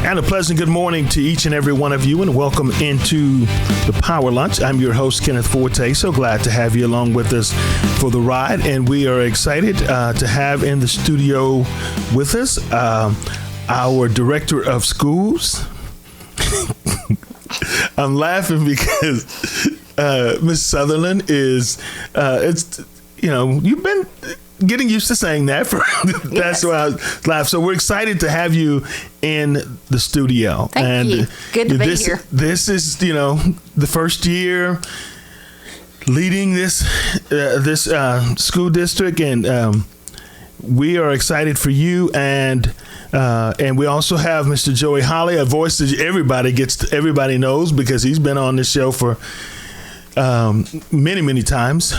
And a pleasant good morning to each and every one of you, and welcome into the Power Lunch. I'm your host, Kenneth Forte. So glad to have you along with us for the ride, and we are excited to have in the studio with us our Director of Schools. I'm laughing because Miss Sutherland is, you've been getting used to saying that. That's why I laugh. So we're excited to have you in the studio. Thank you. Good to be here. This is, the first year leading this school district, and we are excited for you. And we also have Mr. Joey Holley, a voice that everybody knows because he's been on this show for many times,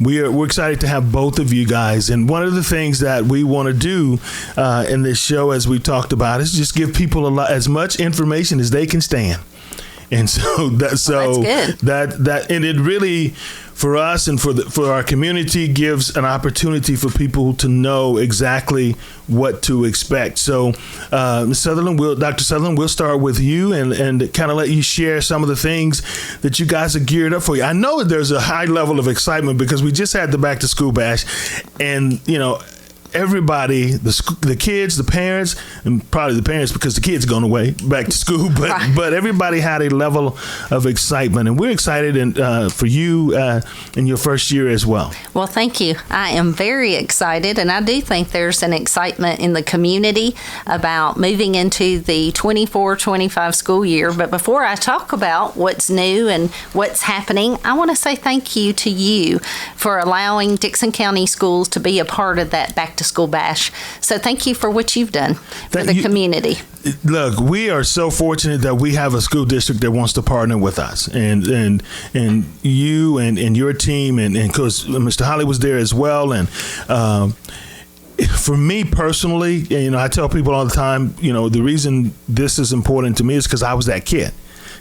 We're excited to have both of you guys. And one of the things that we want to do in this show, as we talked about, is just give people as much information as they can stand. And so that's good. And it really, for us and for our community, gives an opportunity for people to know exactly what to expect. So, Dr. Sutherland, we'll start with you and kind of let you share some of the things that you guys are geared up for. I know there's a high level of excitement because we just had the back to school bash, and everybody, the kids, the parents, and probably the parents because the kids are going away back to school, but everybody had a level of excitement, and we're excited for you in your first year as well. Well, thank you. I am very excited, and I do think there's an excitement in the community about moving into the 24-25 school year. But before I talk about what's new and what's happening, I want to say thank you to you for allowing Dickson County Schools to be a part of that back to school bash. So thank you for what you've done for the community. Look, we are so fortunate that we have a school district that wants to partner with us, and you and your team, and because Mr. Holley was there as well. And for me personally, I tell people all the time, the reason this is important to me is because I was that kid.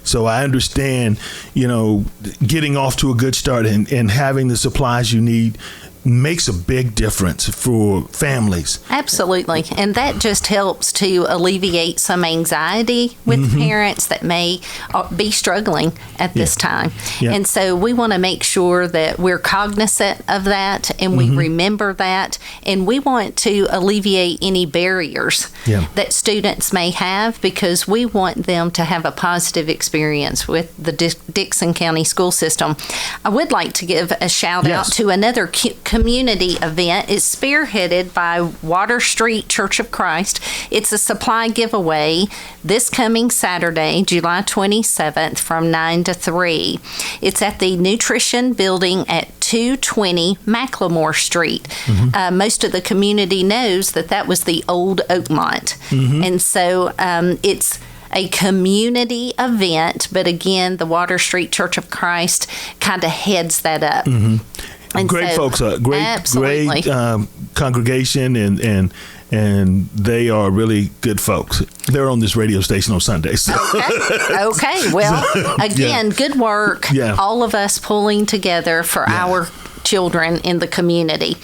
So I understand, getting off to a good start and having the supplies you need makes a big difference for families. Absolutely. And that just helps to alleviate some anxiety with parents that may be struggling at this time. Yeah. And so we want to make sure that we're cognizant of that, and we remember that, and we want to alleviate any barriers that students may have, because we want them to have a positive experience with the Dickson County school system. I would like to give a shout out to another community event. It's spearheaded by Water Street Church of Christ. It's a supply giveaway this coming Saturday, July 27th from 9 to 3. It's at the Nutrition Building at 220 McLemore Street. Most of the community knows that was the old Oakmont. And so it's a community event, but again, the Water Street Church of Christ kind of heads that up. And great folks, great congregation, and they are really good folks. They're on this radio station on Sundays. So. Okay. Well, again, good work. Yeah. All of us pulling together for our children in the community.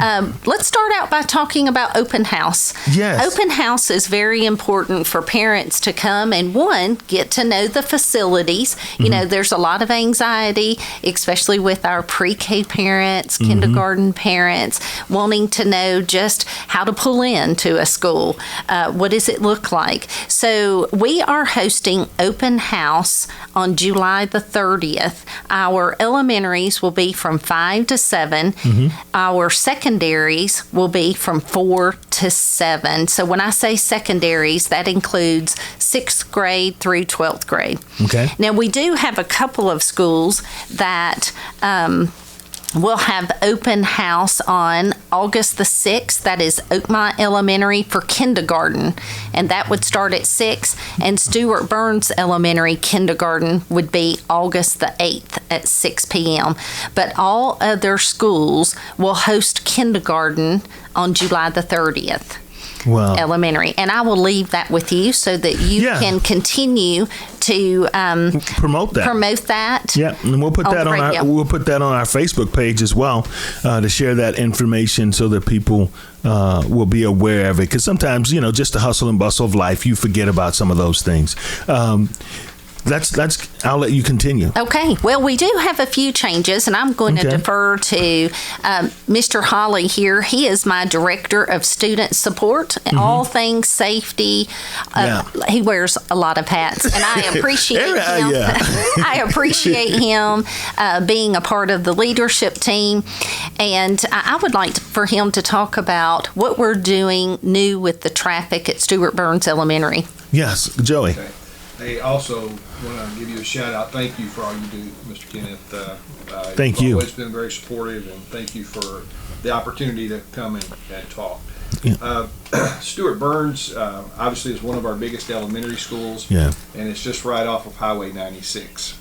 Let's start out by talking about open house. Yes. Open house is very important for parents to come and, one, get to know the facilities. There's a lot of anxiety, especially with our pre-K parents, kindergarten parents, wanting to know just how to pull into a school. What does it look like? So we are hosting open house on July the 30th. Our elementaries will be from 5 to 7. Our secondaries will be from 4 to 7. So when I say secondaries, that includes 6th grade through 12th grade. Okay. Now, we do have a couple of schools that we'll have open house on August the 6th. That is Oakmont Elementary for kindergarten, and that would start at 6. And Stuart Burns Elementary kindergarten would be August the 8th at 6 p.m. But all other schools will host kindergarten on July the 30th. Elementary. And I will leave that with you so that you can continue to promote that. Yeah, and we'll put that on our Facebook page as well to share that information so that people will be aware of it. Because sometimes, just the hustle and bustle of life, you forget about some of those things. I'll let you continue. Okay. Well, we do have a few changes, and I'm going to defer to Mr. Holley here. He is my Director of Student Support, all things safety. He wears a lot of hats, and I appreciate him. I appreciate him being a part of the leadership team, and I would like for him to talk about what we're doing new with the traffic at Stuart Burns Elementary. Yes, Joey. Okay. Hey, also want to give you a shout out. Thank you for all you do, Mr. Kenneth. Thank you. You've always been very supportive, and thank you for the opportunity to come and talk. Yeah. Stuart Burns obviously is one of our biggest elementary schools, and it's just right off of Highway 96.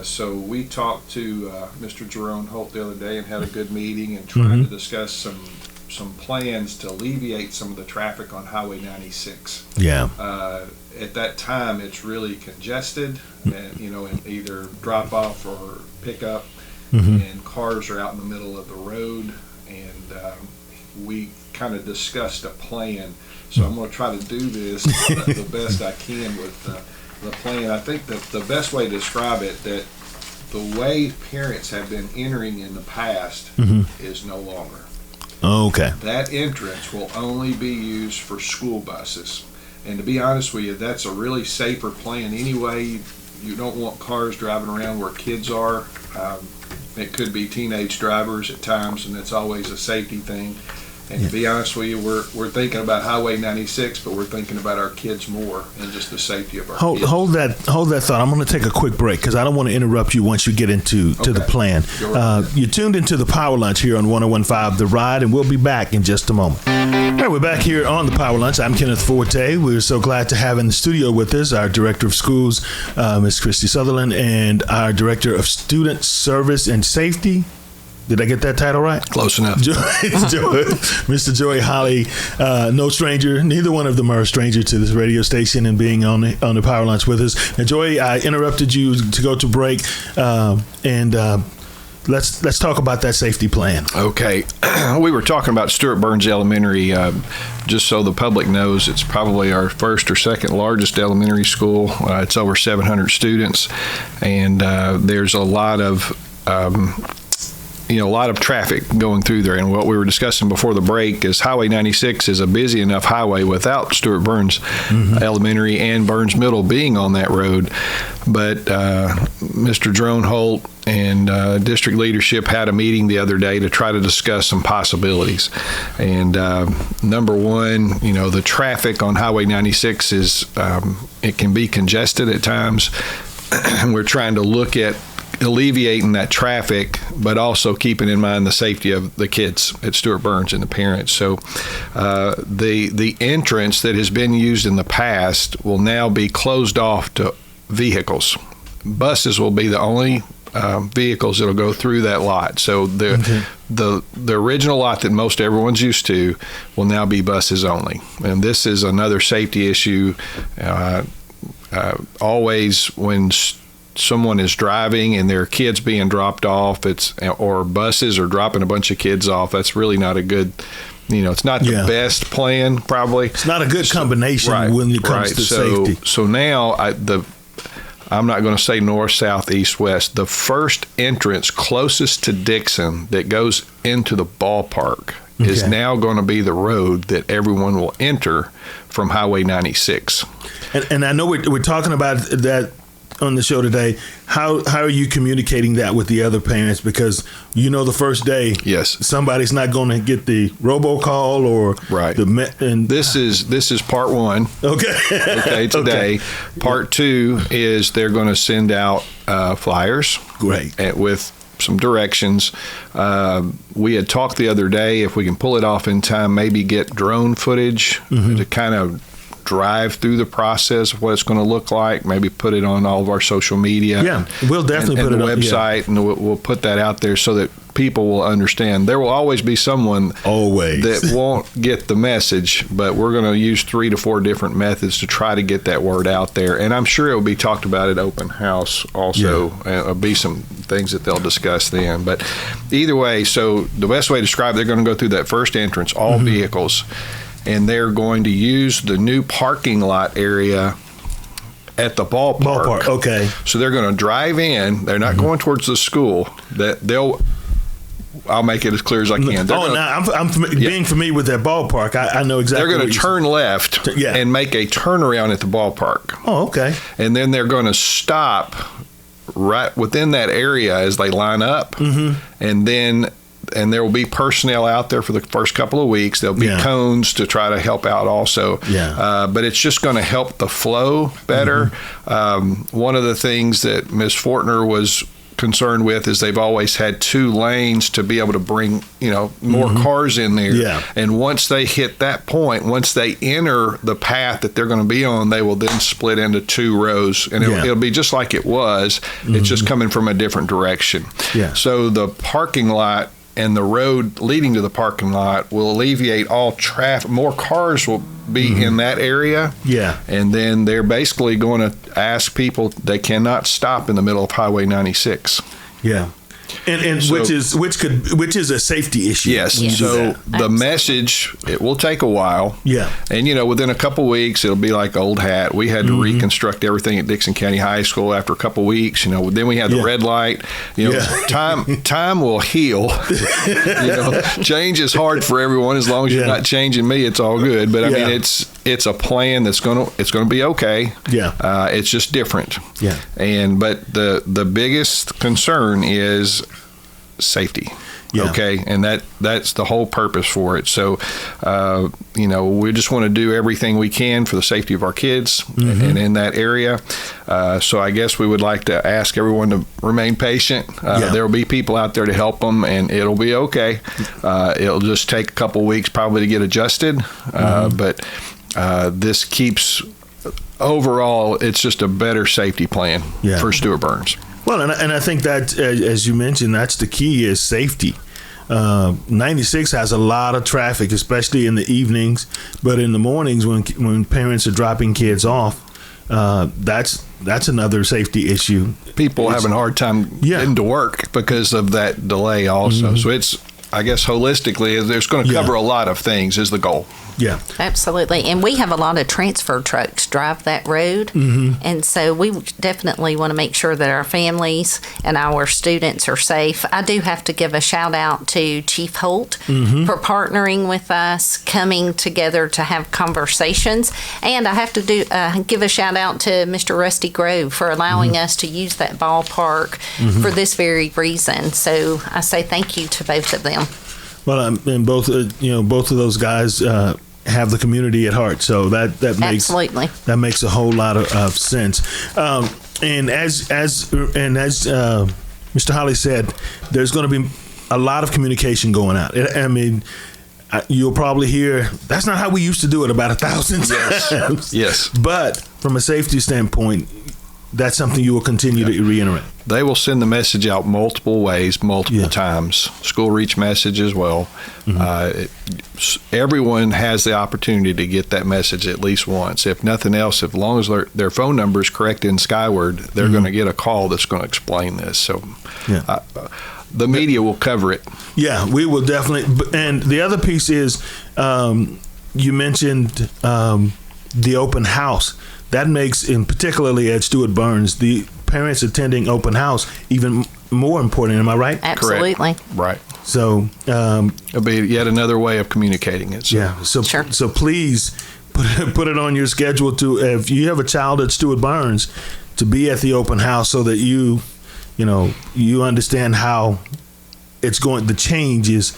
So we talked to Mr. Jerome Holt the other day and had a good meeting and tried to discuss some plans to alleviate some of the traffic on Highway 96. At that time, it's really congested, and in either drop off or pick up, and cars are out in the middle of the road. And we kind of discussed a plan. So I'm going to try to do this the best I can with the plan. I think that the best way to describe it, that the way parents have been entering in the past is no longer. Okay. That entrance will only be used for school buses. And to be honest with you, that's a really safer plan anyway. You don't want cars driving around where kids are. It could be teenage drivers at times, and that's always a safety thing. And to be honest with you, we're thinking about Highway 96, but we're thinking about our kids more and just the safety of our kids. Hold that thought. I'm going to take a quick break because I don't want to interrupt you once you get into the plan. You're tuned into the Power Lunch here on 101.5 The Ride, and we'll be back in just a moment. All right, we're back here on the Power Lunch. I'm Kenneth Forte. We're so glad to have in the studio with us our Director of Schools, Ms. Christie Sutherland, and our Director of Student Service and Safety. Did I get that title right? Close enough. Mr. Joey Holley, no stranger. Neither one of them are a stranger to this radio station and being on the Power Lunch with us. Now, Joey, I interrupted you to go to break, and let's talk about that safety plan. Okay. We were talking about Stuart Burns Elementary. Just so the public knows, it's probably our first or second largest elementary school. It's over 700 students, and there's a lot of a lot of traffic going through there. And what we were discussing before the break is Highway 96 is a busy enough highway without Stuart Burns Elementary and Burns Middle being on that road. But Mr. Drone Holt and district leadership had a meeting the other day to try to discuss some possibilities. And number one, the traffic on Highway 96 is, it can be congested at times. We're trying to look at alleviating that traffic, but also keeping in mind the safety of the kids at Stuart Burns and the parents. So the entrance that has been used in the past will now be closed off to vehicles. Buses will be the only vehicles that'll go through that lot. So the original lot that most everyone's used to will now be buses only. And this is another safety issue. Always when someone is driving and there are kids being dropped off, or buses are dropping a bunch of kids off, that's really not a good, it's not the best plan, probably. It's not a good combination when it comes to safety. So now I'm not going to say north, south, east, west. The first entrance closest to Dixon that goes into the ballpark is now going to be the road that everyone will enter from Highway 96. And I know we're talking about that on the show today. How are you communicating that with the other parents? Because the first day, somebody's not going to get the robocall or and this is part one. Okay, today. Part two is they're going to send out flyers. Great. With some directions. We had talked the other day, if we can pull it off in time, maybe get drone footage to kind of drive through the process of what it's going to look like, maybe put it on all of our social media. Yeah, we'll definitely put it on the website, and we'll put that out there so that people will understand. There will always be someone that won't get the message, but we're going to use 3 to 4 different methods to try to get that word out there. And I'm sure it will be talked about at open house also. There'll be some things that they'll discuss then. But either way, so the best way to describe it, they're going to go through that first entrance, all vehicles, and they're going to use the new parking lot area at the ballpark. Okay. So they're going to drive in. They're not going towards the school. I'll make it as clear as I can. I'm being familiar with that ballpark. I know exactly. They're going to turn left and make a turnaround at the ballpark. Oh, okay. And then they're going to stop right within that area as they line up, and there will be personnel out there for the first couple of weeks. There'll be cones to try to help out also. But it's just going to help the flow better. One of the things that Ms. Fortner was concerned with is they've always had 2 lanes to be able to bring more cars in there. And once they hit that point, once they enter the path that they're going to be on, they will then split into 2 rows, and it'll be just like it was. It's just coming from a different direction. So the parking lot and the road leading to the parking lot will alleviate all traffic. More cars will be in that area. And then they're basically going to ask people, they cannot stop in the middle of Highway 96. And so, which is a safety issue. Yes. So the message, it will take a while. And within a couple weeks, it'll be like old hat. We had to reconstruct everything at Dixon County High School after a couple weeks. Then we had the red light. Time will heal. Change is hard for everyone. As long as you're not changing me, it's all good. But I mean, it's a plan that's going to be okay. It's just different. But the biggest concern is safety. Okay, and that's the whole purpose for it. So, we just want to do everything we can for the safety of our kids and in that area. So I guess we would like to ask everyone to remain patient. There will be people out there to help them, and it'll be okay. It'll just take a couple weeks probably to get adjusted, but this keeps, overall, it's just a better safety plan for Stuart Burns. Well, and I think that, as you mentioned, that's the key, is safety. 96 has a lot of traffic, especially in the evenings, but in the mornings when parents are dropping kids off, that's another safety issue. People having a hard time getting to work because of that delay also. So it's, I guess, holistically, there's going to cover a lot of things is the goal. Absolutely. And we have a lot of transfer trucks drive that road. And so we definitely want to make sure that our families and our students are safe. I do have to give a shout out to Chief Holt for partnering with us, coming together to have conversations. And I have to give a shout out to Mr. Rusty Grove for allowing us to use that ballpark for this very reason. So I say thank you to both of them. Well, and both of those guys have the community at heart, so that makes absolutely, that makes a whole lot of sense. And as Mr. Holley said, there's going to be a lot of communication going out. I mean, you'll probably hear, that's not how we used to do it, about 1,000 times. Yes. But from a safety standpoint, that's something you will continue to reiterate. They will send the message out multiple ways, multiple times. School reach message as well. Everyone has the opportunity to get that message at least once. If nothing else, as long as their phone number is correct in Skyward, they're going to get a call that's going to explain this. So the media will cover it. Yeah, we will definitely. And the other piece is, you mentioned the open house. That makes, in particularly at Stuart Burns, the parents attending open house even more important. Am I right? Absolutely. Correct. Right. So it'll be yet another way of communicating it. So. So please put it on your schedule to, if you have a child at Stuart Burns, to be at the open house, so that you understand how it's going. The change is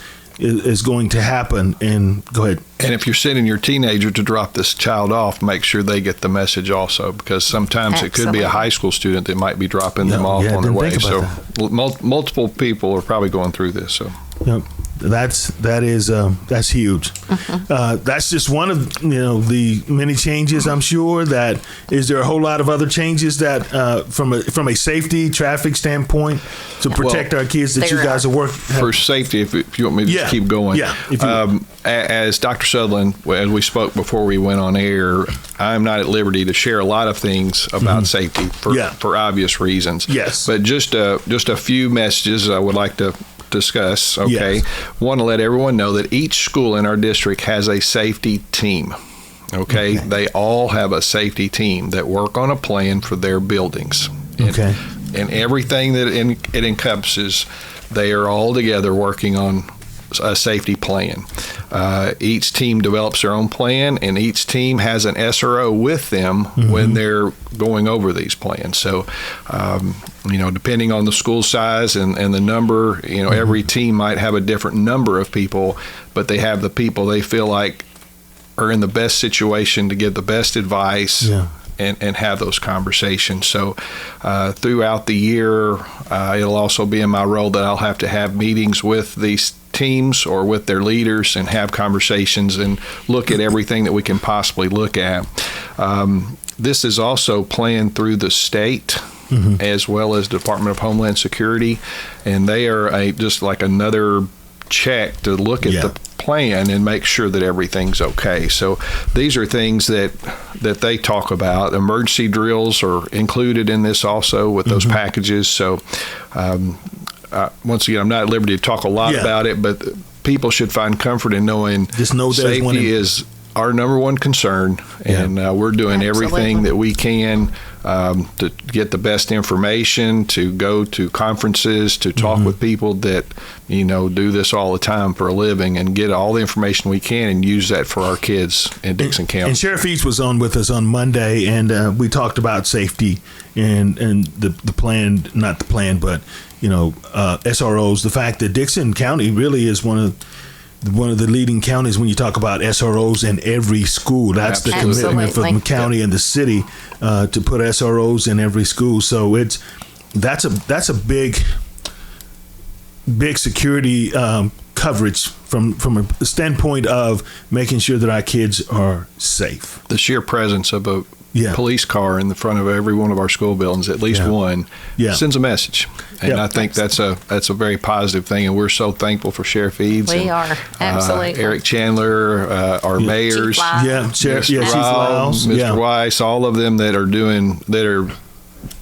going to happen. And go ahead. And if you're sending your teenager to drop this child off, make sure they get the message also, because sometimes it could be a high school student that might be dropping them off on their way. So multiple people are probably going through this. So. That's huge. That's just one of the many changes. I'm sure that is there a whole lot of other changes that from a safety traffic standpoint to protect our kids that you guys are working for safety. If you want me to just keep going, as Dr. Sutherland, as we spoke before we went on air, I'm not at liberty to share a lot of things about safety for obvious reasons. Yes, but just a few messages I would like to discuss. Okay. Yes. Want to let everyone know that each school in our district has a safety team. Okay. They all have a safety team that work on a plan for their buildings. Okay. And everything that it encompasses, they are all together working on a safety plan. Each team develops their own plan, and each team has an SRO with them when they're going over these plans. So, depending on the school size and the number, every team might have a different number of people, but they have the people they feel like are in the best situation to give the best advice. And have those conversations. So throughout the year, it'll also be in my role that I'll have to have meetings with these teams or with their leaders and have conversations and look at everything that we can possibly look at. This is also planned through the state as well as Department of Homeland Security, and they are just like another check to look at the plan and make sure that everything's okay. So these are things that they talk about. Emergency drills are included in this also with those packages. So once again, I'm not at liberty to talk a lot about it, but people should find comfort in knowing safety is our number one concern, and we're doing everything that we can to get the best information, to go to conferences, to talk with people that do this all the time for a living, and get all the information we can and use that for our kids in Dixon County. And Sheriff East was on with us on Monday, and we talked about safety and the plan, not the plan, but SROs. The fact that Dixon County really is one of the leading counties when you talk about SROs in every school. That's the commitment for the county and the city to put SROs in every school. So that's a big security coverage from a standpoint of making sure that our kids are safe. The sheer presence of a police car in the front of every one of our school buildings, at least one, sends a message. And I think that's a very positive thing, and we're so thankful for Sheriff Eads. We are, absolutely. Eric Chandler, our mayors, Chief Lyles, Mr. Weiss, all of them that are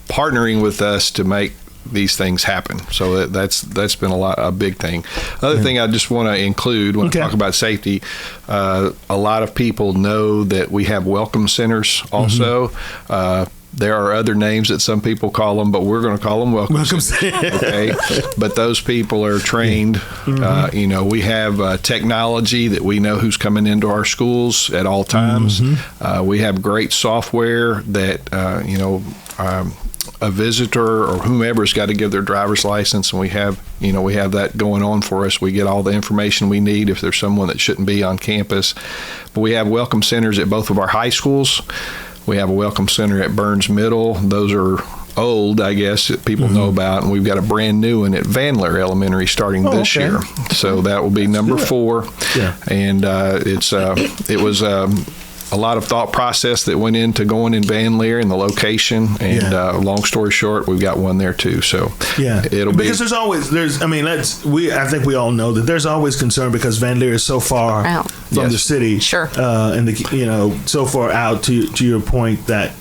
partnering with us to make these things happen. So that's been a big thing. Another thing I just want to include when I talk about safety, a lot of people know that we have welcome centers also. There are other names that some people call them, but we're going to call them welcome centers. Okay, but those people are trained. We have technology that we know who's coming into our schools at all times. We have great software that a visitor or whomever's got to give their driver's license, and we have that going on for us. We get all the information we need if there's someone that shouldn't be on campus. But we have welcome centers at both of our high schools. We have a welcome center at Burns Middle. Those are old, I guess, that people know about, and we've got a brand new one at Vandler Elementary starting this year. So that will be number 4. And it was a lot of thought process that went into going in Van Leer and the location. And long story short, we've got one there too. So it'll be, because I think we all know that there's always concern because Van Leer is so far out from the city. Sure. And so far out to your point that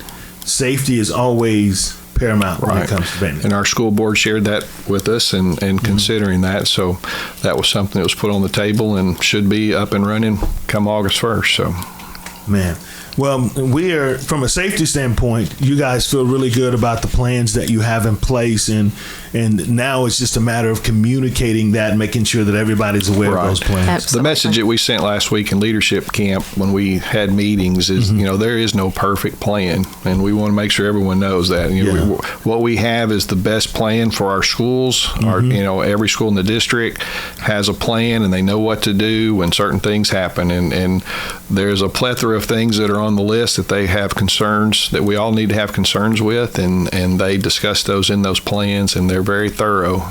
safety is always paramount when it comes to Van Leer. And our school board shared that with us and considering that. So that was something that was put on the table and should be up and running come August 1st. So. Man, well, we are, from a safety standpoint, you guys feel really good about the plans that you have in place, and now it's just a matter of communicating that and making sure that everybody's aware of those plans. Absolutely. The message that we sent last week in leadership camp when we had meetings is, there is no perfect plan, and we want to make sure everyone knows that. What we have is the best plan for our schools. Every school in the district has a plan, and they know what to do when certain things happen, and there's a plethora of things that are on the list that they have concerns that we all need to have concerns with, and they discuss those in those plans, and they're very thorough.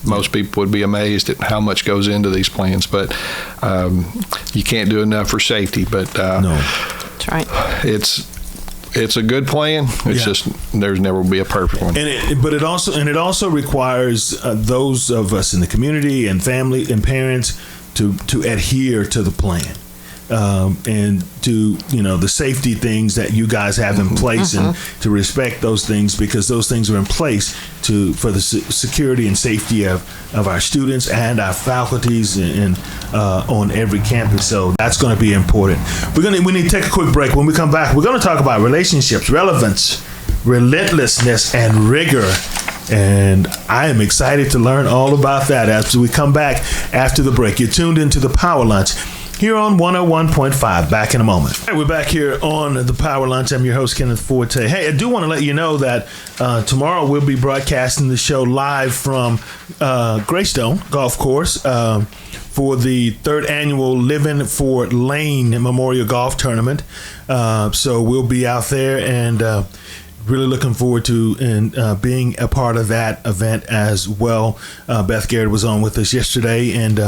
Most people would be amazed at how much goes into these plans, but you can't do enough for safety. But no, that's right. It's a good plan. It's just there's never be a perfect one. But it also requires those of us in the community and family and parents to adhere to the plan. And to the safety things that you guys have in place, and to respect those things, because those things are in place for the security and safety of our students and our faculties and on every campus. So that's going to be important. We need to take a quick break. When we come back, we're going to talk about relationships, relevance, relentlessness, and rigor. And I am excited to learn all about that as we come back after the break. You're tuned into the Power Lunch here on 101.5. Back in a moment. All right, we're back here on the Power Lunch. I'm your host, Kenneth Forte. Hey, I do want to let you know that tomorrow we'll be broadcasting the show live from Greystone Golf Course for the third annual Living for Lane Memorial Golf Tournament. So we'll be out there, and really looking forward to being a part of that event as well. Beth Garrett was on with us yesterday, and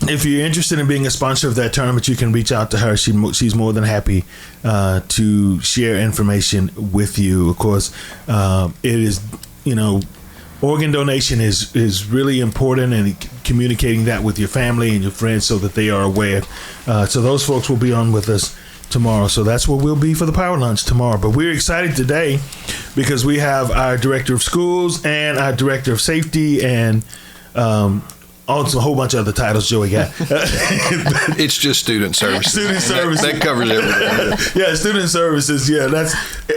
if you're interested in being a sponsor of that tournament, you can reach out to her. She's more than happy to share information with you. Of course, it is, organ donation is really important, and communicating that with your family and your friends so that they are aware. So those folks will be on with us tomorrow. So that's where we'll be for the Power Lunch tomorrow. But we're excited today because we have our Director of Schools and our Director of Safety and also a whole bunch of other titles Joey got. It's just student services. Student services. That covers everything. Yeah, student services. Yeah, that's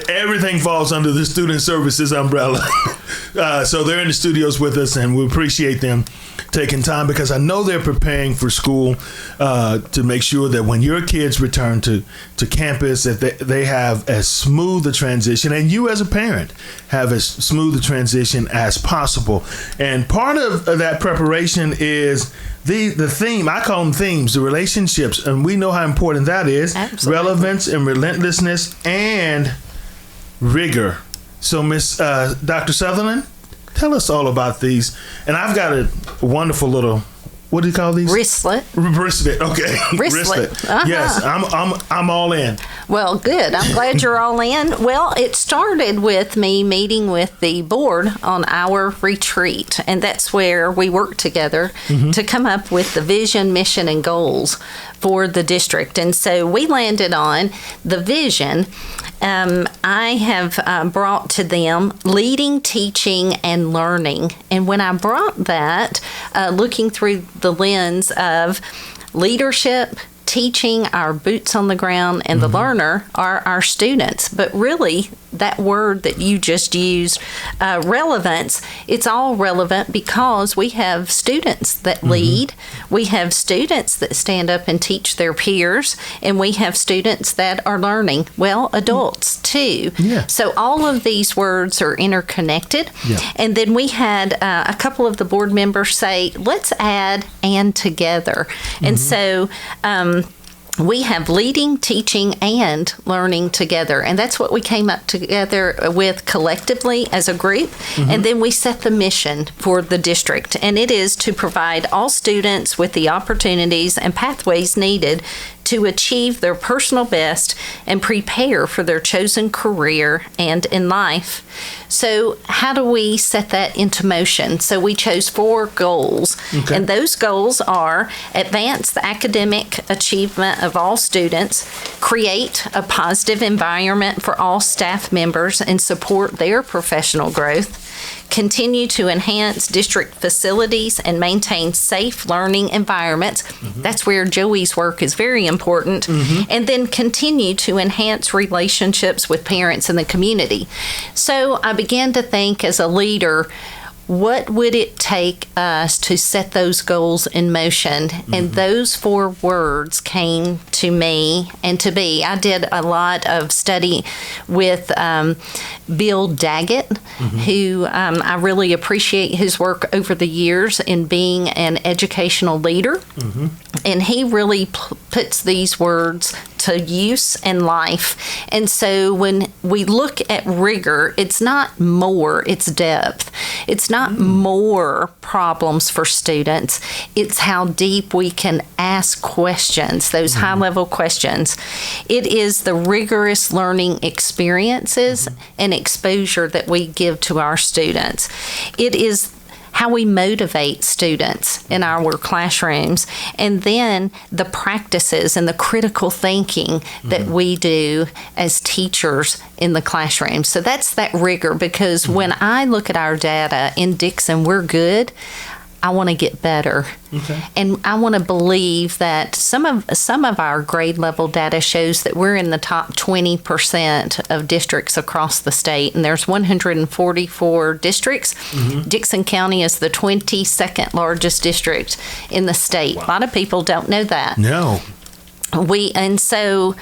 everything falls under the student services umbrella. So they're in the studios with us, and we appreciate them taking time, because I know they're preparing for school to make sure that when your kids return to campus, that they have as smooth a transition, and you as a parent have as smooth a transition as possible. And part of that preparation is the theme. I call them themes, the relationships, and we know how important that is. Absolutely. Relevance and relentlessness and rigor. So Miss Dr. Sutherland, tell us all about these. And I've got a wonderful little, what do you call these? Wristlet. Okay. Wristlet. Uh-huh. Yes, I'm all in. Well, good. I'm glad you're all in. Well, it started with me meeting with the board on our retreat, and that's where we worked together to come up with the vision, mission, and goals for the district. And so we landed on the vision. I have brought to them leading, teaching, and learning. And when I brought that, looking through the lens of leadership, teaching, our boots on the ground, and the learner are our students. But really, that word that you just used, relevance, it's all relevant because we have students that lead, we have students that stand up and teach their peers, and we have students that are learning. Well, adults too. Yeah. So all of these words are interconnected. Yeah. And then we had a couple of the board members say, let's add and together. And so we have leading, teaching, and learning together. And that's what we came up together with collectively as a group. And then we set the mission for the district. And it is to provide all students with the opportunities and pathways needed to achieve their personal best and prepare for their chosen career and in life. So how do we set that into motion? So we chose 4 goals. Okay. And those goals are advance the academic achievement of all students, create a positive environment for all staff members and support their professional growth, continue to enhance district facilities and maintain safe learning environments. That's where Joey's work is very important. And then continue to enhance relationships with parents and the community. So I began to think as a leader, what would it take us to set those goals in motion? And those 4 words came to me and to be. I did a lot of study with Bill Daggett, who I really appreciate his work over the years in being an educational leader. And he really puts these words to use in life. And so when we look at rigor, it's not more, it's depth. It's not more problems for students. It's how deep we can ask questions, those high-level questions. It is the rigorous learning experiences and exposure that we give to our students. It is how we motivate students in our classrooms, and then the practices and the critical thinking that we do as teachers in the classroom. So that's that rigor, because when I look at our data in Dixon, we're good. I want to get better. And I want to believe that some of our grade level data shows that we're in the top 20% of districts across the state, and there's 144 districts. Dixon County is the 22nd largest district in the state. A lot of people don't know that. No. And so,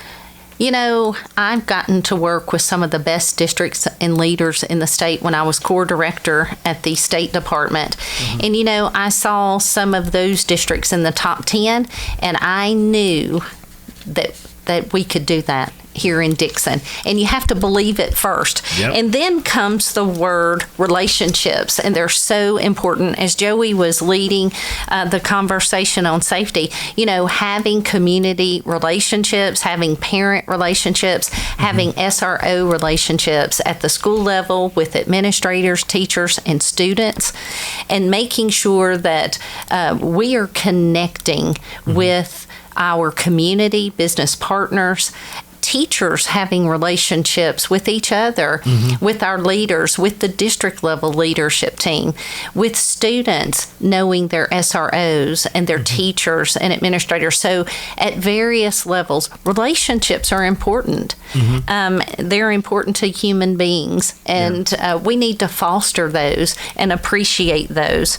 you know, I've gotten to work with some of the best districts and leaders in the state when I was core director at the State Department. And, you know, I saw some of those districts in the top 10, and I knew that we could do that here in Dixon. And you have to believe it first. And then comes the word relationships, and they're so important. As Joey was leading the conversation on safety, you know, having community relationships, having parent relationships, having SRO relationships at the school level with administrators, teachers, and students, and making sure that we are connecting with our community, business partners, teachers having relationships with each other, with our leaders, with the district level leadership team, with students knowing their SROs and their teachers and administrators. So at various levels, relationships are important. They're important to human beings, and we need to foster those and appreciate those.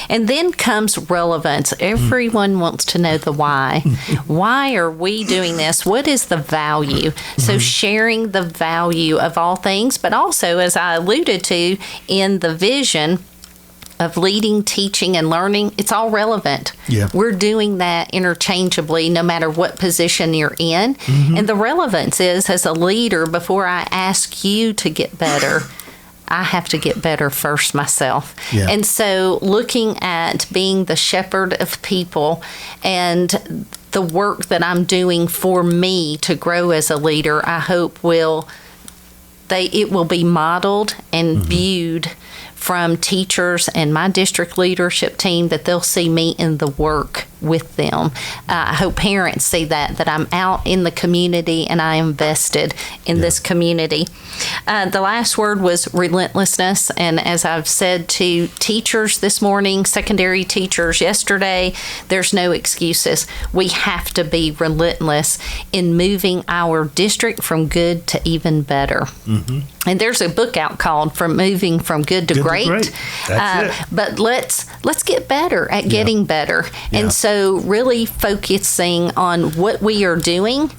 And then comes relevance. Everyone wants to know the why. Why are we doing this? What is the value? So sharing the value of all things, but also, as I alluded to in the vision of leading, teaching, and learning, it's all relevant. We're doing that interchangeably no matter what position you're in. And the relevance is, as a leader, before I ask you to get better, I have to get better first myself. And so looking at being the shepherd of people and the work that I'm doing for me to grow as a leader, I hope it will be modeled and viewed from teachers and my district leadership team, that they'll see me in the work with them. I hope parents see that I'm out in the community and I invested in this community. The last word was relentlessness. And as I've said to teachers this morning, secondary teachers yesterday, there's no excuses. We have to be relentless in moving our district from good to even better. And there's a book out called From Moving from Good to Great. That's it. But let's get better at getting better. And so really focusing on what we are doing,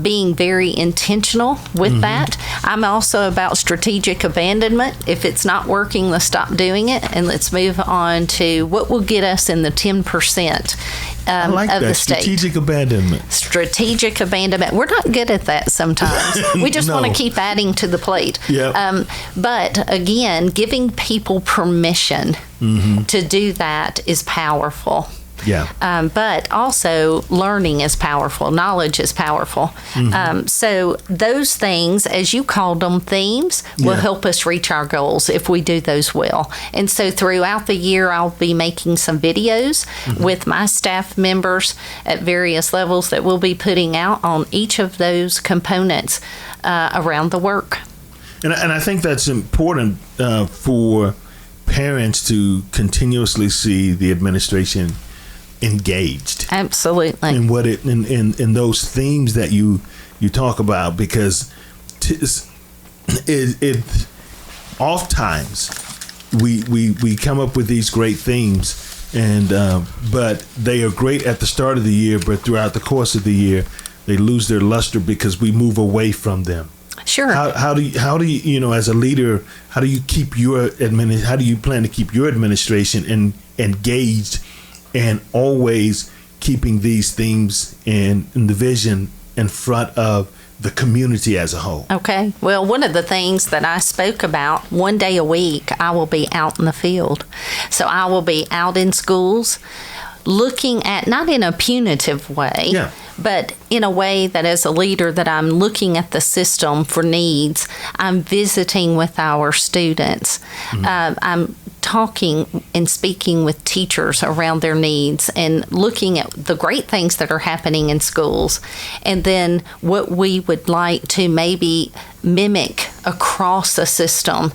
being very intentional with that. I'm also about strategic abandonment. If it's not working, let's stop doing it, and let's move on to what will get us in the 10% I like of that. the state. Strategic abandonment. Strategic abandonment. We're not good at that sometimes. We just want to keep adding to the plate. But again, giving people permission to do that is powerful. But also learning is powerful. Knowledge is powerful. So those things, as you called them, themes, will help us reach our goals if we do those well. And so throughout the year, I'll be making some videos with my staff members at various levels that we'll be putting out on each of those components around the work. And I think that's important for parents to continuously see the administration engaged. Absolutely. In what in those themes that you talk about, because it oftentimes we come up with these great themes, and but they are great at the start of the year, but throughout the course of the year, they lose their luster because we move away from them. Sure. How do you as a leader, how do you plan to keep your administration engaged and always keeping these themes and the vision in front of the community as a whole? Okay. Well, one of the things that I spoke about, one day a week, I will be out in the field. So I will be out in schools looking at, not in a punitive way, but in a way that as a leader that I'm looking at the system for needs. I'm visiting with our students. I'm talking and speaking with teachers around their needs and looking at the great things that are happening in schools, and then what we would like to maybe mimic across the system.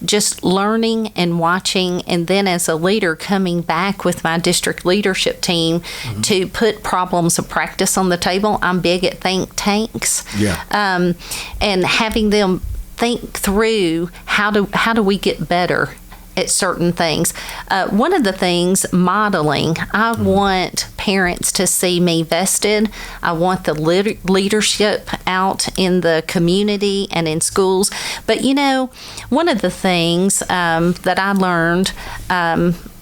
Just learning and watching, and then as a leader coming back with my district leadership team to put problems of practice on the table. I'm big at think tanks, and having them think through how do we get better at certain things. One of the things, modeling, I want parents to see me vested. I want the leadership out in the community and in schools. But one of the things that I learned,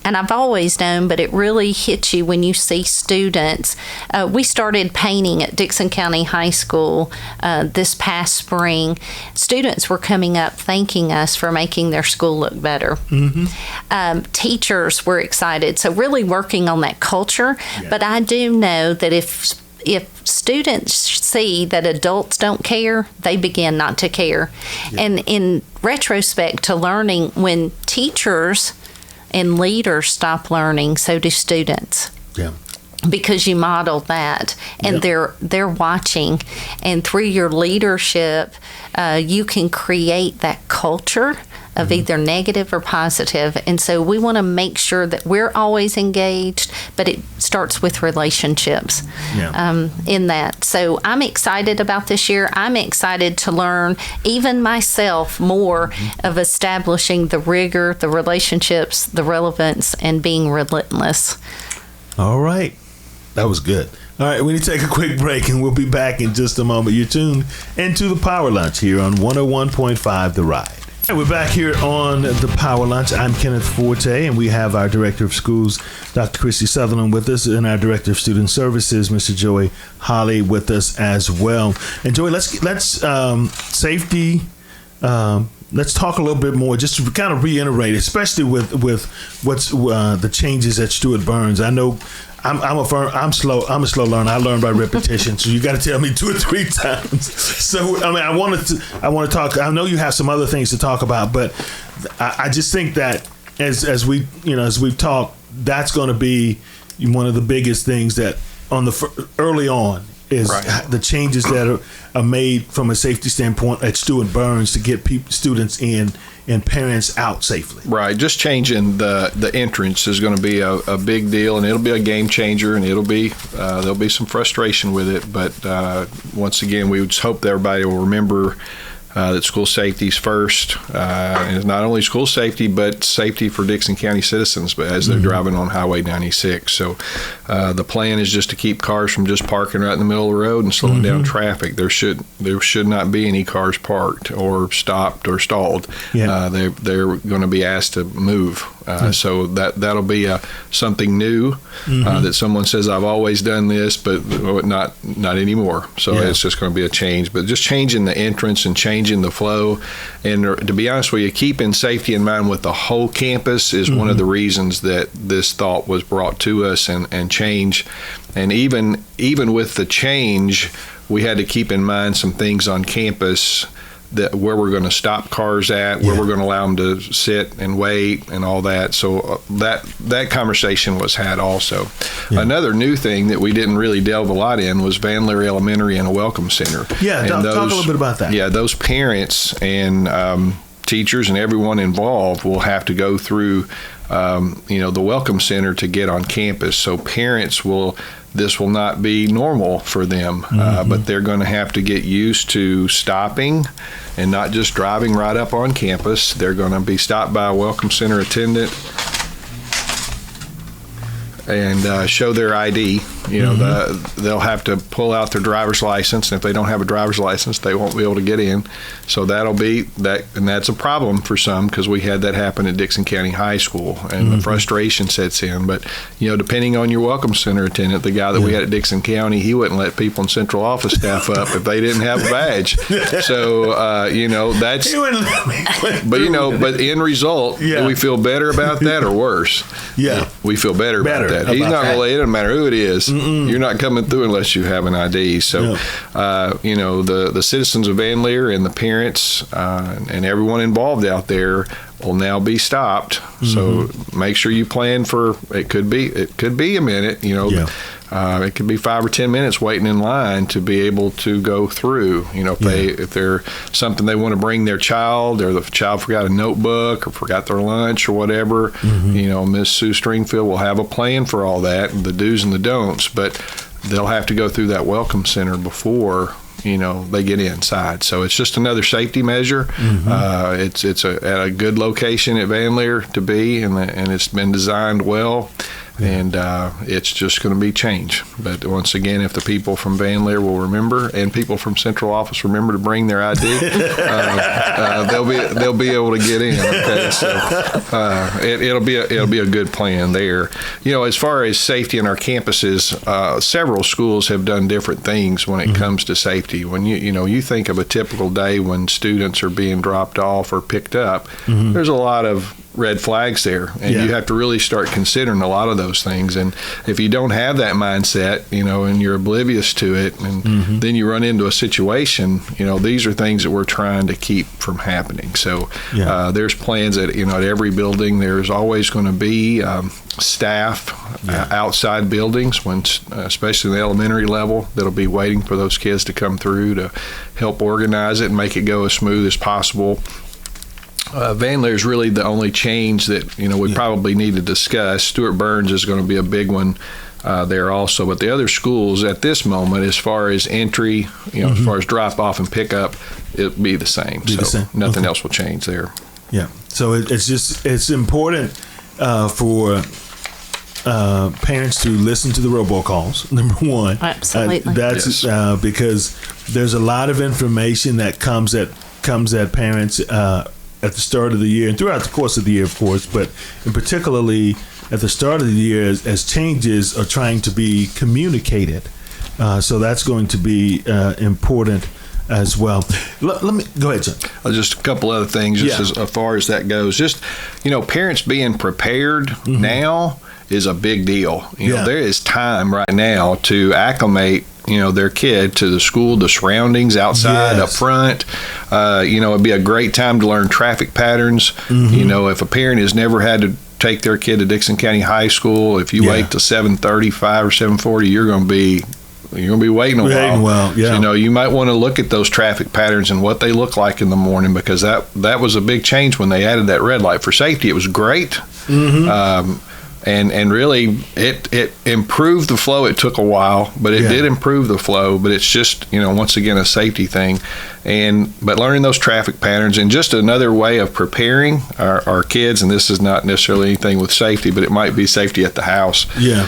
and I've always known, but it really hits you when you see students. We started painting at Dickson County High School this past spring. Students were coming up thanking us for making their school look better. Teachers were excited. So really working on that culture. Yeah. But I do know that if students see that adults don't care, they begin not to care. Yeah. And in retrospect to learning, when teachers and leaders stop learning, so do students. Yeah. Because you modeled that, and they're watching, and through your leadership, you can create that culture of either negative or positive. And so we want to make sure that we're always engaged, but it starts with relationships in that. So I'm excited about this year. I'm excited to learn, even myself, more of establishing the rigor, the relationships, the relevance, and being relentless. All right. That was good. All right, we need to take a quick break, and we'll be back in just a moment. You're tuned into the Power Lunch here on 101.5 The Ride. We're back here on the Power Lunch. I'm Kenneth Forte, and we have our Director of Schools, Dr. Christie Sutherland, with us, and our Director of Student Services, Mr. Joey Holley, with us as well. And Joey, let's safety. Let's talk a little bit more, just to kind of reiterate, especially with what's the changes at Stuart Burns. I know I'm a slow learner. I learn by repetition. So you got to tell me 2 or 3 times. So I want to talk. I know you have some other things to talk about, but I just think that as we've talked, that's going to be one of the biggest things that early on is the changes that are made from a safety standpoint at Stuart Burns to get students in and parents out safely. Right. Just changing the entrance is going to be a big deal, and it'll be a game changer, and it'll be there'll be some frustration with it. But once again, we would hope that everybody will remember that school safety is first. And it's not only school safety, but safety for Dickson County citizens as they're driving on Highway 96. So the plan is just to keep cars from just parking right in the middle of the road and slowing down traffic. There should not be any cars parked or stopped or stalled. Yeah. They're going to be asked to move. So that'll be something new that someone says, I've always done this, but not anymore. So it's just going to be a change. But just changing the entrance and changing the flow, and to be honest with you, keeping safety in mind with the whole campus is one of the reasons that this thought was brought to us, and change. And even with the change, we had to keep in mind some things on campus, that where we're going to stop cars at, where we're going to allow them to sit and wait and all that. So that conversation was had also. Yeah. Another new thing that we didn't really delve a lot in was Van Leer Elementary and a Welcome Center. Yeah, talk a little bit about that. Yeah, those parents and teachers and everyone involved will have to go through the Welcome Center to get on campus. So parents will this will not be normal for them, but they're going to have to get used to stopping and not just driving right up on campus. They're going to be stopped by a Welcome Center attendant and show their ID. They'll have to pull out their driver's license, and if they don't have a driver's license, they won't be able to get in. So that'll be that, and that's a problem for some, because we had that happen at Dixon County High School, and the frustration sets in. But depending on your Welcome Center attendant, the guy that we had at Dixon County, he wouldn't let people in central office staff up if they didn't have a badge. So that's. He wouldn't let me but end result, do we feel better about that or worse? Yeah, we feel better about that. He's not going to let. It doesn't matter who it is. You're not coming through unless you have an ID. So, the citizens of Van Lear and the parents and everyone involved out there will now be stopped. So make sure you plan for it. Could be a minute. It could be 5 or 10 minutes waiting in line to be able to go through. If they're something they want to bring their child, or the child forgot a notebook or forgot their lunch or whatever, Miss Sue Stringfield will have a plan for all that, the do's and the don'ts. But they'll have to go through that Welcome Center before they get inside. So it's just another safety measure. It's at a good location at Van Lear to be, and it's been designed well. And it's just going to be change. But once again, if the people from Van Lear will remember, and people from central office remember to bring their ID, they'll be able to get in. Okay, so it'll be a good plan there. As far as safety in our campuses, several schools have done different things when it comes to safety. When you think of a typical day when students are being dropped off or picked up, there's a lot of red flags there, and you have to really start considering a lot of those things. And if you don't have that mindset, and you're oblivious to it, and then you run into a situation, these are things that we're trying to keep from happening. So there's plans at every building. There's always going to be staff outside buildings, especially the elementary level, that'll be waiting for those kids to come through to help organize it and make it go as smooth as possible. Van Lear is really the only change that we probably need to discuss. Stuart Burns is going to be a big one there also, but the other schools at this moment, as far as entry, as far as drop off and pick up, it'll be the same. Nothing else will change there. Yeah. So it's important for parents to listen to the robocalls. Number one, absolutely. That's because there's a lot of information that comes at parents at the start of the year and throughout the course of the year, of course, but particularly at the start of the year as changes are trying to be communicated. So that's going to be important as well. Let me go ahead, John. Just a couple other things, as far as that goes. Just parents being prepared now is a big deal. There is time right now to acclimate their kid to the school, the surroundings outside, up front. It'd be a great time to learn traffic patterns. If a parent has never had to take their kid to Dixon County High School, if you wait till 7:35 or 7:40, you're going to be waiting a while. So, you might want to look at those traffic patterns and what they look like in the morning, because that was a big change when they added that red light for safety. It was great. And really, it improved the flow. It took a while, but it did improve the flow. But it's just, once again, a safety thing. But learning those traffic patterns, and just another way of preparing our kids, and this is not necessarily anything with safety, but it might be safety at the house.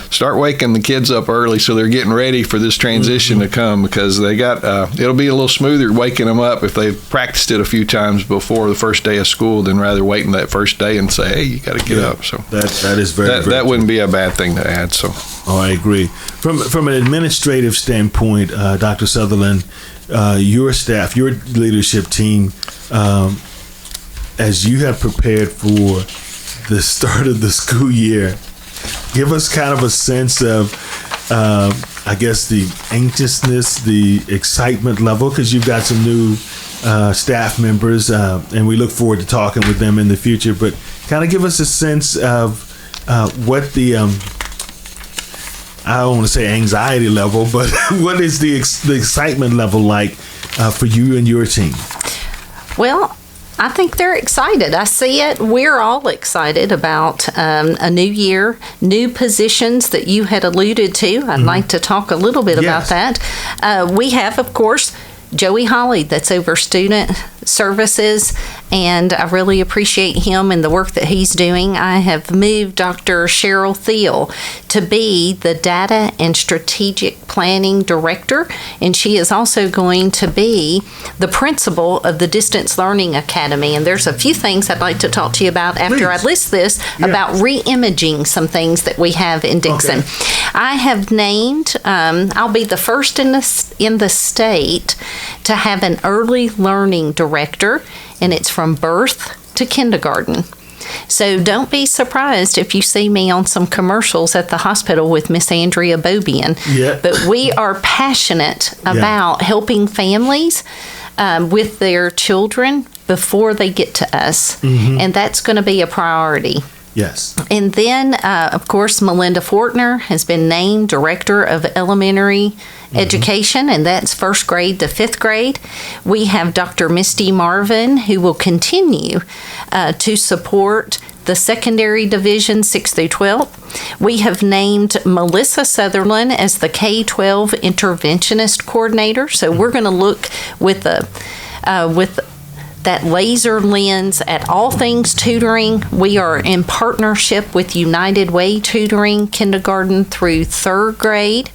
Start waking the kids up early so they're getting ready for this transition to come, because they got it'll be a little smoother waking them up if they've practiced it a few times before the first day of school than rather waiting that first day and say, hey, you got to get up. So that is very that wouldn't be a bad thing to add. So I agree. From an administrative standpoint, Dr. Sutherland, your staff, your leadership team, as you have prepared for the start of the school year, give us kind of a sense of, I guess, the anxiousness, the excitement level, because you've got some new staff members, and we look forward to talking with them in the future. But kind of give us a sense of what the I don't want to say anxiety level, but what is the excitement level like for you and your team? Well, I think they're excited. I see it. We're all excited about a new year, new positions that you had alluded to. I'd like to talk a little bit about that. We have, of course, Joey Holley, that's over student services, and I really appreciate him and the work that he's doing. I have moved Dr. Cheryl Thiel to be the Data and Strategic Planning Director, and she is also going to be the principal of the Distance Learning Academy. And there's a few things I'd like to talk to you about after I list this about re-imaging some things that we have in Dixon. Okay. I have named, I'll be the first in the state to have an early learning director, and it's from birth to kindergarten. So don't be surprised if you see me on some commercials at the hospital with Miss Andrea Bobian. Yeah. But we are passionate about helping families with their children before they get to us, and that's going to be a priority. Yes. And then, of course, Melinda Fortner has been named Director of Elementary Education, and that's first grade to fifth grade. We have Dr. Misty Marvin, who will continue to support the secondary division 6 through 12. We have named Melissa Sutherland as the K-12 Interventionist Coordinator. So we're going to look with that laser lens at all things tutoring. We are in partnership with United Way Tutoring, kindergarten through third grade.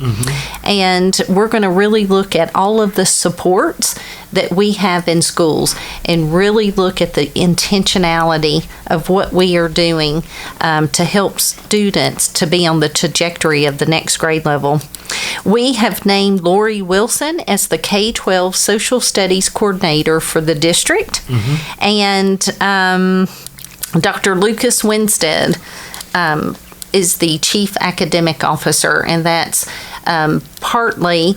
And we're going to really look at all of the supports that we have in schools and really look at the intentionality of what we are doing to help students to be on the trajectory of the next grade level. We have named Lori Wilson as the K-12 Social Studies Coordinator for the district. And Dr. Lucas Winstead is the Chief Academic Officer, and that's partly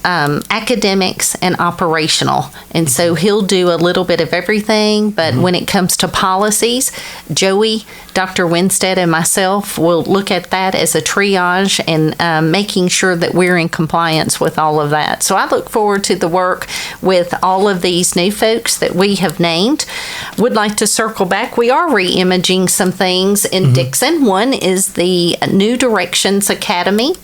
academics and operational. And so he'll do a little bit of everything, but when it comes to policies, Joey, Dr. Winstead, and myself will look at that as a triage and making sure that we're in compliance with all of that. So I look forward to the work with all of these new folks that we have named. Would like to circle back. We are re-imaging some things in Dixon. One is the New Directions Academy.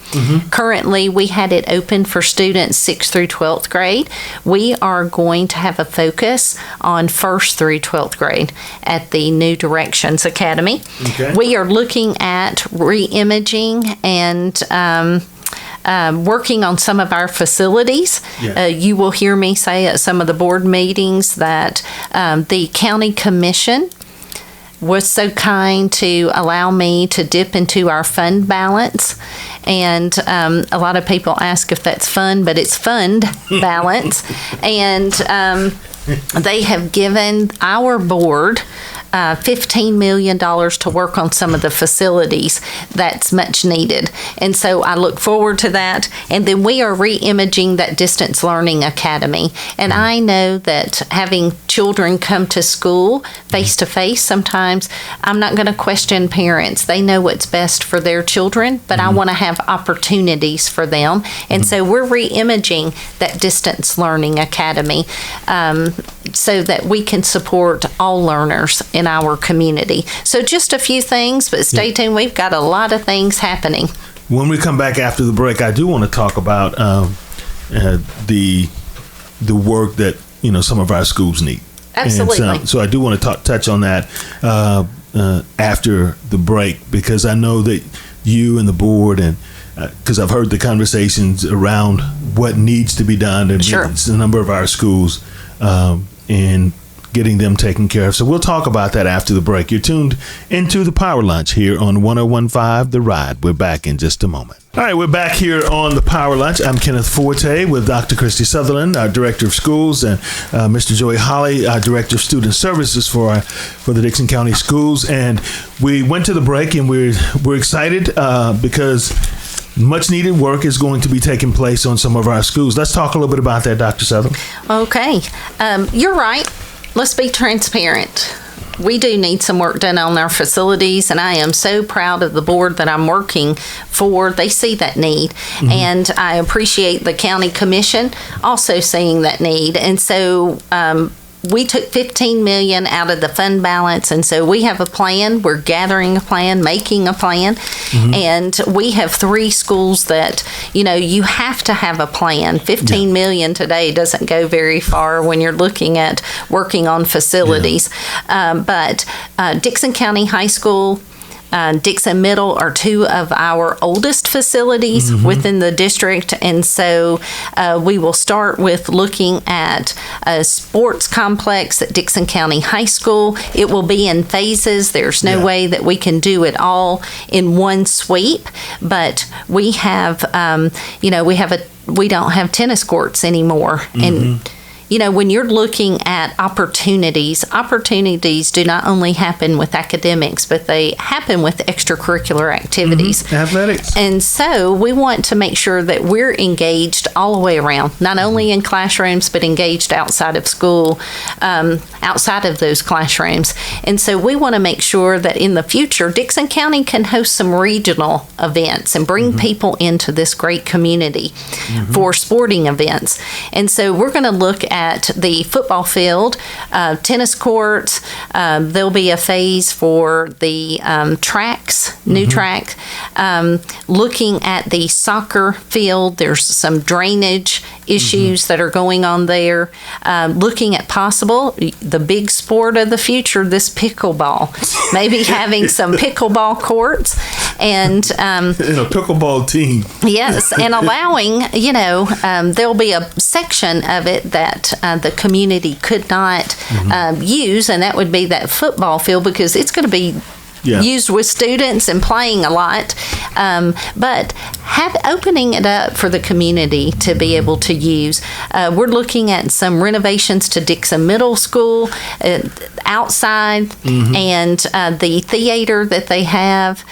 Currently, we had it open for students 6th through 12th grade. We are going to have a focus on 1st through 12th grade at the New Directions Academy. Okay. We are looking at re-imaging and working on some of our facilities. You will hear me say at some of the board meetings that the county commission was so kind to allow me to dip into our fund balance. And a lot of people ask if that's fun, but it's fund balance. And they have given our board $15 million to work on some of the facilities that's much needed. And so I look forward to that. And then we are re-imaging that Distance Learning Academy. And I know that having children come to school face to face, sometimes I'm not going to question parents. They know what's best for their children, but I want to have opportunities for them. And so we're re-imaging that Distance Learning Academy so that we can support all learners in our community. So just a few things, but stay tuned. We've got a lot of things happening. When we come back after the break, I do want to talk about the work that some of our schools need. Absolutely. And so I do want to touch on that after the break, because I know that you and the board, and because I've heard the conversations around what needs to be done, and it's a number of our schools and getting them taken care of. So we'll talk about that after the break. You're tuned into the Power Lunch here on 101.5 The Ride. We're back in just a moment. All right, we're back here on the Power Lunch. I'm Kenneth Forte with Dr. Christie Sutherland, our Director of Schools, and Mr. Joey Holley, our Director of Student Services for the Dixon County Schools. And we went to the break, and we're excited because much needed work is going to be taking place on some of our schools. Let's talk a little bit about that, Dr. Sutherland. Okay. You're right. Let's be transparent. We do need some work done on our facilities, and I am so proud of the board that I'm working for. They see that need, and I appreciate the county commission also seeing that need. And so we took $15 million out of the fund balance, and so we have a plan. We're gathering a plan, making a plan, and we have 3 schools that, you have to have a plan. $15 million today doesn't go very far when you're looking at working on facilities. But Dickson County High School, Dixon Middle are 2 of our oldest facilities within the district, and so we will start with looking at a sports complex at Dickson County High School. It will be in phases. There's no way that we can do it all in one sweep, but we have, we don't have tennis courts anymore, and when you're looking at opportunities do not only happen with academics, but they happen with extracurricular activities. Athletics. And so we want to make sure that we're engaged all the way around, not only in classrooms, but engaged outside of school, outside of those classrooms. And so we want to make sure that in the future, Dickson County can host some regional events and bring people into this great community for sporting events. And so we're going to look at the football field, tennis courts. There'll be a phase for the tracks, new track. Looking at the soccer field, there's some drainage issues that are going on there. Looking at possible, the big sport of the future, this pickleball. Maybe having some pickleball courts and a pickleball team. Yes, and allowing, there'll be a section of it that the community could not use, and that would be that football field, because it's going to be used with students and playing a lot, but opening it up for the community to be able to use. We're looking at some renovations to Dickson Middle School outside, and the theater that they have.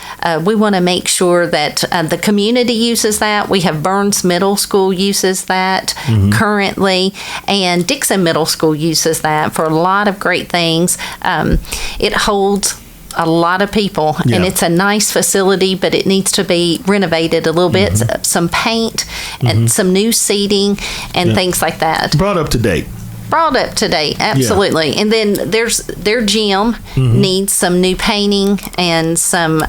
We want to make sure that the community uses that. We have Burns Middle School uses that currently, and Dickson Middle School uses that for a lot of great things. It holds a lot of people, and it's a nice facility, but it needs to be renovated a little bit, some paint and some new seating and things like that. Brought up to date, absolutely. And then their gym needs some new painting and some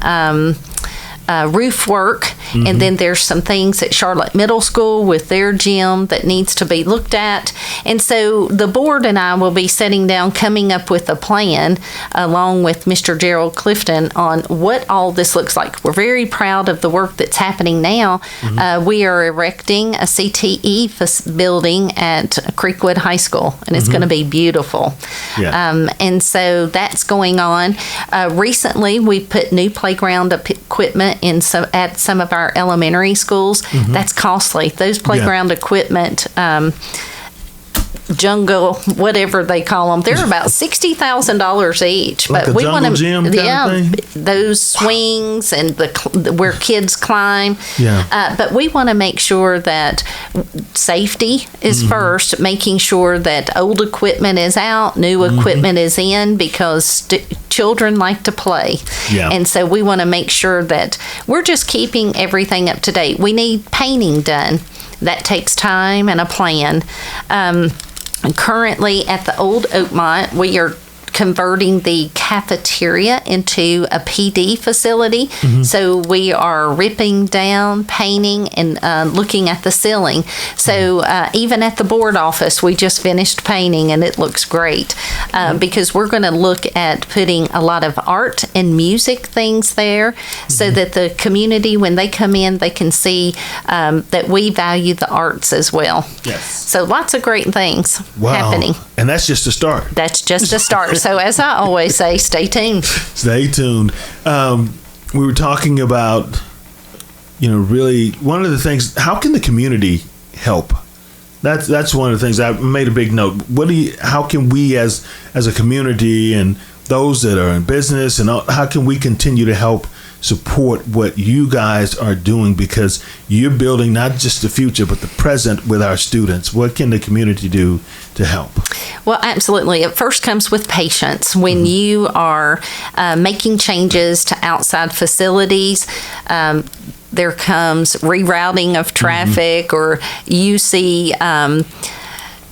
roof work, and then there's some things at Charlotte Middle School with their gym that needs to be looked at. And so the board and I will be sitting down, coming up with a plan along with Mr. Gerald Clifton on what all this looks like. We're very proud of the work that's happening now. We are erecting a CTE building at Creekwood High School, and it's going to be beautiful. And so that's going on. Recently, we put new playground equipment at some of our elementary schools. That's costly. Those playground equipment, jungle, whatever they call them, they're about $60,000 each. Like but we want to, those swings and where kids climb. But we want to make sure that safety is first, making sure that old equipment is out, new equipment is in, because children like to play. And so we want to make sure that we're just keeping everything up to date. We need painting done. That takes time and a plan. Currently at the old Oakmont, we are converting the cafeteria into a PD facility. So we are ripping down, painting, and looking at the ceiling. So even at the board office, we just finished painting, and it looks great, because we're going to look at putting a lot of art and music things there, so that the community, when they come in, they can see that we value the arts as well. So lots of great things happening. And that's just a start. That's just a start. So as I always say, stay tuned. Stay tuned. We were talking about, really one of the things, how can the community help? That's one of the things. I made a big note. How can we as a community and those that are in business, and how can we continue to help support what you guys are doing, because you're building not just the future but the present with our students? What can the community do to help? Well, absolutely. It first comes with patience. When you are making changes to outside facilities, there comes rerouting of traffic, or you see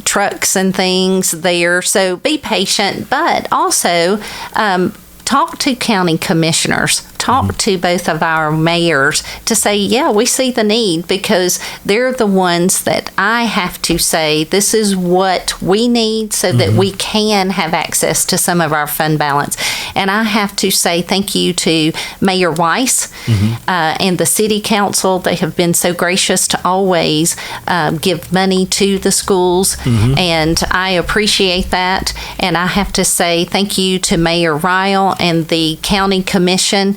trucks and things there. So be patient, but also talk to county commissioners, talk to both of our mayors to say, yeah, we see the need, because they're the ones that I have to say, this is what we need so that we can have access to some of our fund balance. And I have to say thank you to Mayor Weiss and the City Council. They have been so gracious to always give money to the schools, and I appreciate that. And I have to say thank you to Mayor Ryle and the County Commission,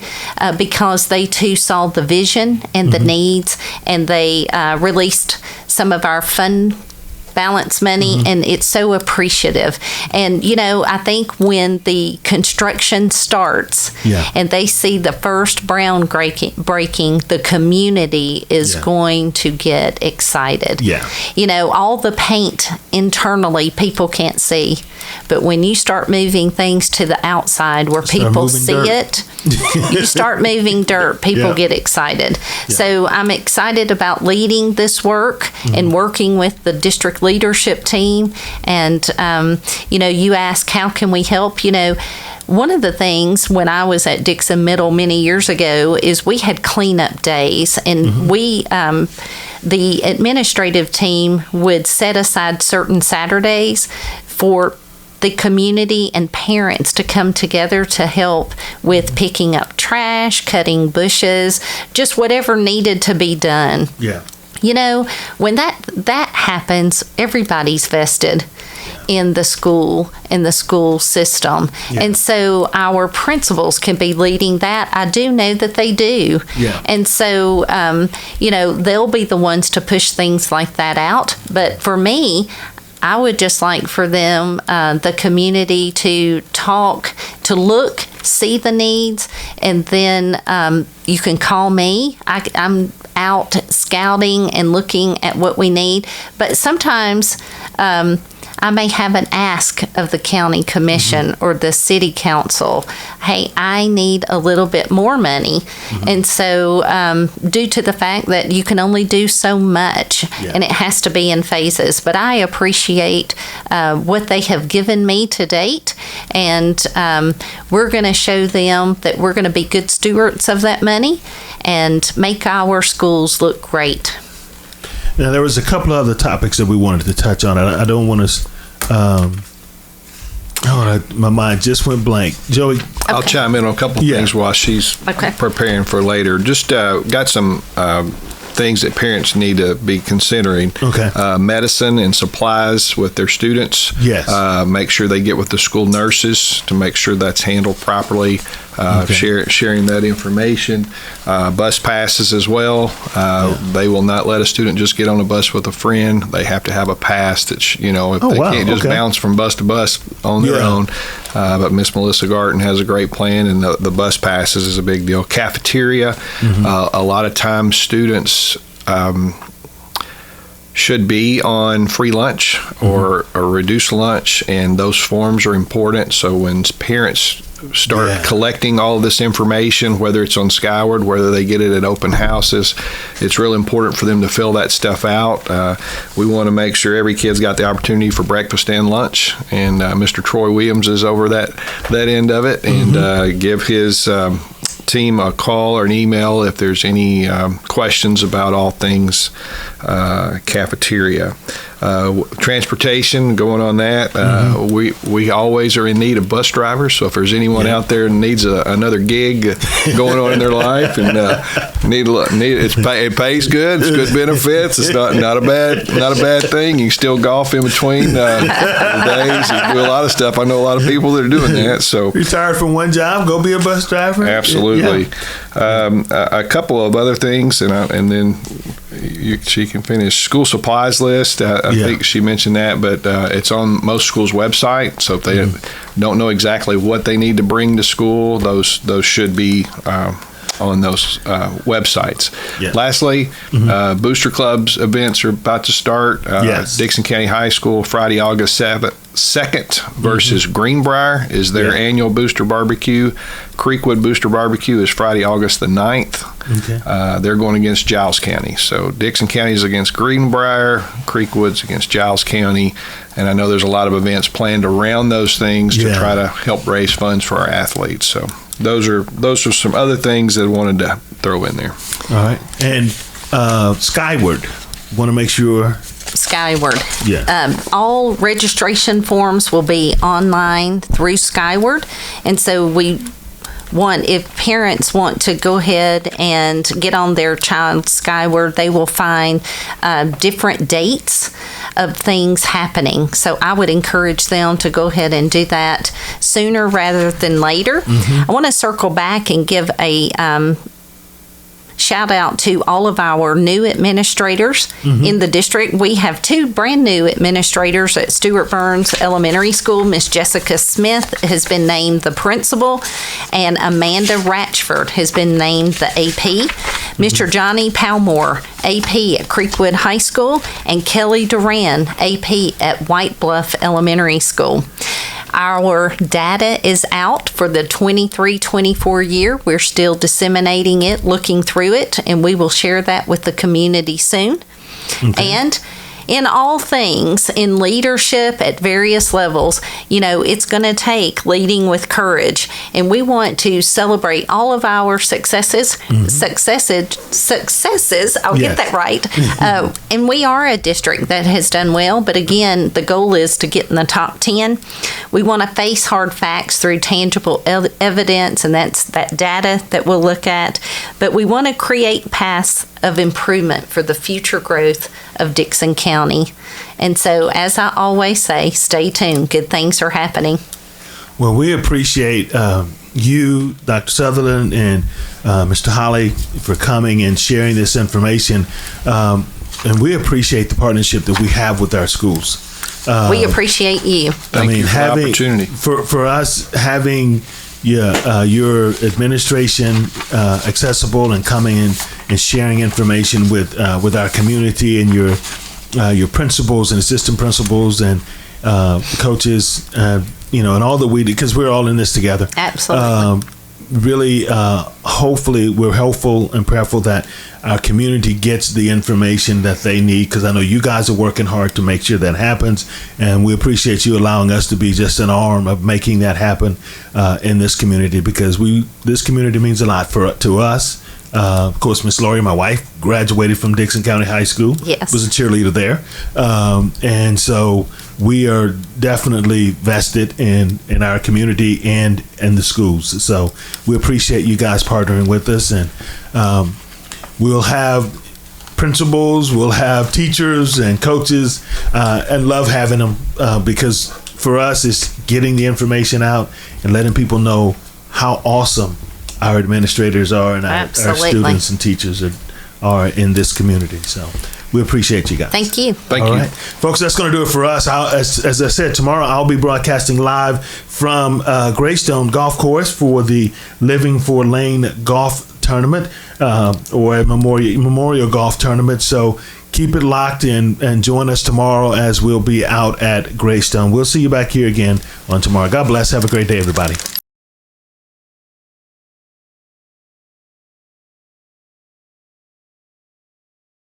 because they too saw the vision and the needs, and they released some of our fund balance money, and it's so appreciative. And I think when the construction starts and they see the first ground breaking, the community is going to get excited. All the paint internally people can't see, but when you start moving things to the outside where people see it, you start moving dirt, people get excited. So I'm excited about leading this work and working with the district leadership team. And you ask, how can we help? One of the things when I was at Dixon Middle many years ago is we had cleanup days, and we the administrative team would set aside certain Saturdays for the community and parents to come together to help with picking up trash, cutting bushes, just whatever needed to be done. When that happens, everybody's vested in the school system. And so our principals can be leading that. I do know that they do. And so, they'll be the ones to push things like that out. But for me, I would just like for them, the community, to talk, to look, see the needs, and then you can call me. I'm out scouting and looking at what we need. But sometimes I may have an ask of the county commission or the city council. Hey, I need a little bit more money. And so due to the fact that you can only do so much and it has to be in phases, but I appreciate what they have given me to date, and we're going to show them that we're going to be good stewards of that money and make our schools look great. Now, there was a couple of other topics that we wanted to touch on. I don't want to. My mind just went blank. Joey, I'll chime in on a couple of things while she's preparing for later. Just got some things that parents need to be considering. Medicine and supplies with their students. Make sure they get with the school nurses to make sure that's handled properly. Sharing that information. Bus passes as well. They will not let a student just get on a bus with a friend. They have to have a pass that, can't just bounce from bus to bus on their own. But Miss Melissa Garton has a great plan, and the bus passes is a big deal. Cafeteria. A lot of times students should be on free lunch or reduced lunch, and those forms are important. So when parents start collecting all of this information, whether it's on Skyward, whether they get it at open houses, it's real important for them to fill that stuff out. We want to make sure every kid's got the opportunity for breakfast and lunch, and Mr. Troy Williams is over that end of it, and give his team a call or an email if there's any questions about all things cafeteria. Transportation, going on that. We always are in need of bus drivers. So if there's anyone out there that needs another gig going on in their life, and it pays good, it's good benefits. It's not a bad thing. You can still golf in between the days. You do a lot of stuff. I know a lot of people that are doing that. So retired from one job, go be a bus driver. Absolutely. A couple of other things, and then she can finish. School supplies list. I think she mentioned that, but it's on most schools' website. So if they don't know exactly what they need to bring to school, those should be on those websites. Yeah. Lastly, Booster Club's events are about to start. Yes. Dixon County High School, Friday, August 2nd versus Greenbrier is their annual Booster Barbecue. Creekwood Booster Barbecue is Friday, August the 9th. Okay. They're going against Giles County. So Dixon County is against Greenbrier, Creekwood's against Giles County, and I know there's a lot of events planned around those things to try to help raise funds for our athletes. So those are some other things that I wanted to throw in there. All right. And Skyward, want to make sure. Skyward. Yeah. All registration forms will be online through Skyward, and so if parents want to go ahead and get on their child's Skyward, they will find different dates of things happening. So I would encourage them to go ahead and do that sooner rather than later. I want to circle back and give a shout out to all of our new administrators in the district. We have 2 brand new administrators at Stuart Burns Elementary School. Miss Jessica Smith has been named the principal, and Amanda Ratchford has been named the AP. Mr. Johnny Palmore, AP at Creekwood High School, and Kelly Duran, AP at White Bluff Elementary School. Our data is out for the 23-24 year. We're still disseminating it, looking through it, and we will share that with the community soon. Okay. And in all things, in leadership at various levels, it's going to take leading with courage. And we want to celebrate all of our successes. I'll get that right. And we are a district that has done well. But again, the goal is to get in the top 10. We want to face hard facts through tangible evidence, and that's that data that we'll look at. But we want to create paths of improvement for the future growth of Dixon County. And so, as I always say, stay tuned. Good things are happening. Well, we appreciate you, Dr. Sutherland, and Mr. Holley for coming and sharing this information. And we appreciate the partnership that we have with our schools. We appreciate you. Thank you for the opportunity. For us having your administration accessible and coming in and sharing information with our community, and your principals and assistant principals and coaches, and all that we do, because we're all in this together. Absolutely. Really, hopefully, we're helpful and prayerful that our community gets the information that they need, because I know you guys are working hard to make sure that happens, and we appreciate you allowing us to be just an arm of making that happen in this community, because this community means a lot to us. Of course, Miss Lori, my wife, graduated from Dixon County High School. Yes. Was a cheerleader there. And so we are definitely vested in our community and in the schools. So we appreciate you guys partnering with us. And we'll have principals, we'll have teachers and coaches, and love having them, because for us, it's getting the information out and letting people know how awesome our administrators are, and our students and teachers are in this community. So we appreciate you guys. Thank you. Thank you. Right. Folks, that's going to do it for us. As I said, tomorrow I'll be broadcasting live from Greystone Golf Course for the Living for Lane Golf Tournament, or a memorial golf tournament. So keep it locked in and join us tomorrow as we'll be out at Greystone. We'll see you back here again on tomorrow. God bless. Have a great day, everybody.